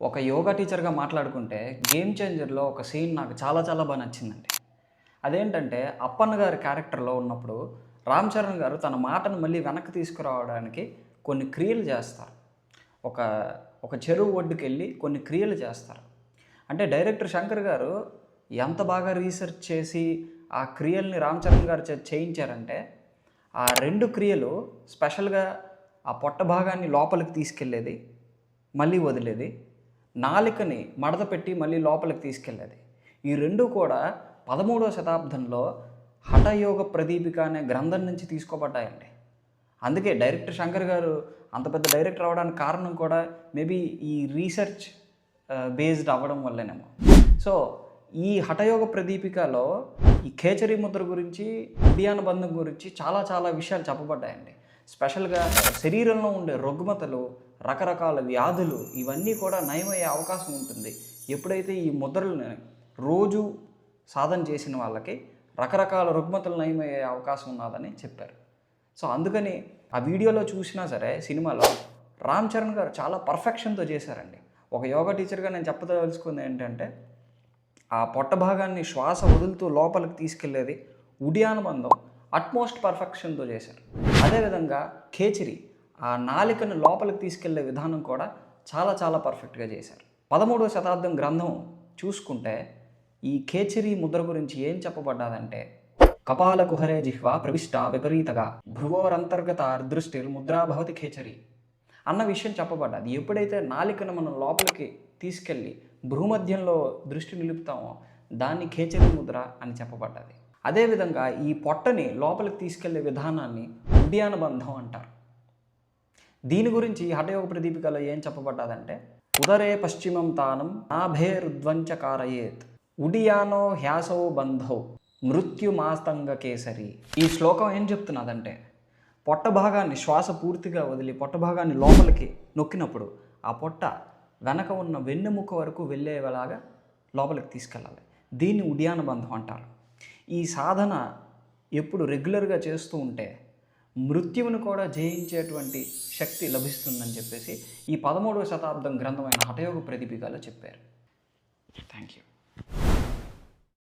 ఒక యోగా టీచర్‌గా మాట్లాడుకుంటే 'గేమ్ చేంజర్‌లో' ఒక సీన్ నాకు చాలా చాలా బా నచ్చిందండి. అదేంటంటే అప్పన్న గారి క్యారెక్టర్‌లో ఉన్నప్పుడు రామ్ చరణ్ గారు తన మాటను మళ్ళీ వెనక్కి తీసుకురావడానికి కొన్ని క్రియలు చేస్తారు. ఒక ఒక చెరువు ఒడ్డుకెళ్ళి కొన్ని క్రియలు చేస్తారు. అంటే డైరెక్టర్ శంకర్ గారు ఎంత బాగా రీసెర్చ్ చేసి ఆ క్రియల్ని రామ్ చరణ్ గారి చేత చేయించారంటే, ఆ 2 క్రియలు స్పెషల్‌గా ఆ పొట్ట భాగాన్ని లోపలికి తీసుకెళ్ళేది, మళ్ళీ వదిలేది. నాలికని మడత పెట్టి మళ్ళీ లోపలికి తీసుకెళ్ళేది. ఈ 2 కూడా 13వ శతాబ్దంలో 'హఠయోగ ప్రదీపిక' అనే గ్రంథం నుంచి తీసుకోబడ్డాయండి. అందుకే డైరెక్టర్ శంకర్ గారు అంత పెద్ద డైరెక్టర్ అవ్వడానికి కారణం కూడా మేబీ ఈ రీసెర్చ్ బేస్డ్ అవ్వడం వల్లేనేమో. సో, ఈ 'హఠయోగ ప్రదీపికలో' ఈ ఖేచరీ ముద్ర గురించి, ఉడియాన బంధం గురించి చాలా చాలా విషయాలు చెప్పబడ్డాయండి. స్పెషల్‌గా శరీరంలో ఉండే రుగ్మతలు, రకరకాల వ్యాధులు ఇవన్నీ కూడా నయమయ్యే అవకాశం ఉంటుంది. ఎప్పుడైతే ఈ ముద్రలని రోజు సాధన చేసిన వాళ్ళకి రకరకాల రుగ్మతలు నయమయ్యే అవకాశం ఉన్నదని చెప్పారు. సో, అందుకని ఆ వీడియోలో చూసినా సరే సినిమాలో రామ్ చరణ్ గారు చాలా పర్ఫెక్షన్‌తో చేశారండి. ఒక యోగా టీచర్‌గా నేను చెప్పదలుచుకుంది ఏంటంటే, ఆ పొట్ట భాగాన్ని శ్వాస వదులుతూ లోపలికి తీసుకెళ్ళేది ఉడియాన బంధం అట్‌మోస్ట్ పర్ఫెక్షన్‌తో చేశారు. అదేవిధంగా ఖేచరి ఆ నాలికను లోపలికి తీసుకెళ్లే విధానం కూడా చాలా చాలా పర్ఫెక్ట్‌గా చేశారు. 13వ శతాబ్దం గ్రంథం చూసుకుంటే ఈ ఖేచరీ ముద్ర గురించి ఏం చెప్పబడ్డాదంటే, కపాల కుహరే జిహ్వా ప్రవిష్ట విపరీతగా భ్రువోరంతర్గతార్దృష్టిర్ముద్రా భవతి ఖేచరి అన్న విషయం చెప్పబడ్డది. ఎప్పుడైతే నాలికను మనం లోపలికి తీసుకెళ్ళి భ్రూమధ్యంలో దృష్టి నిలుపుతామో దాన్ని ఖేచరీ ముద్ర అని చెప్పబడ్డది. అదేవిధంగా ఈ పొట్టని లోపలికి తీసుకెళ్లే విధానాన్ని ఉడియాన బంధం అంటారు. దీని గురించి హఠయోగ ప్రదీపికలో ఏం చెప్పబడ్డదంటే, ఉదరే పశ్చిమం తానం నాభేరుద్వంచ కారయేత్ ఉడియానో హ్యాసో బంధౌ మృత్యుమాస్తంగ కేసరి. ఈ శ్లోకం ఏం చెప్తున్నదంటే, పొట్ట భాగాన్ని శ్వాస పూర్తిగా వదిలి పొట్ట భాగాన్ని లోపలికి నొక్కినప్పుడు ఆ పొట్ట వెనక ఉన్న వెన్నెముక వరకు వెళ్ళేలాగా లోపలికి తీసుకెళ్ళాలి. దీన్ని ఉడియాన బంధం అంటారు. ఈ సాధన ఎప్పుడు రెగ్యులర్గా చేస్తూ ఉంటే మృత్యువును కూడా జయించేటువంటి శక్తి లభిస్తుందని చెప్పేసి ఈ 13వ శతాబ్దం గ్రంథమైన హఠయోగ ప్రదీపికలో చెప్పారు. Thank you.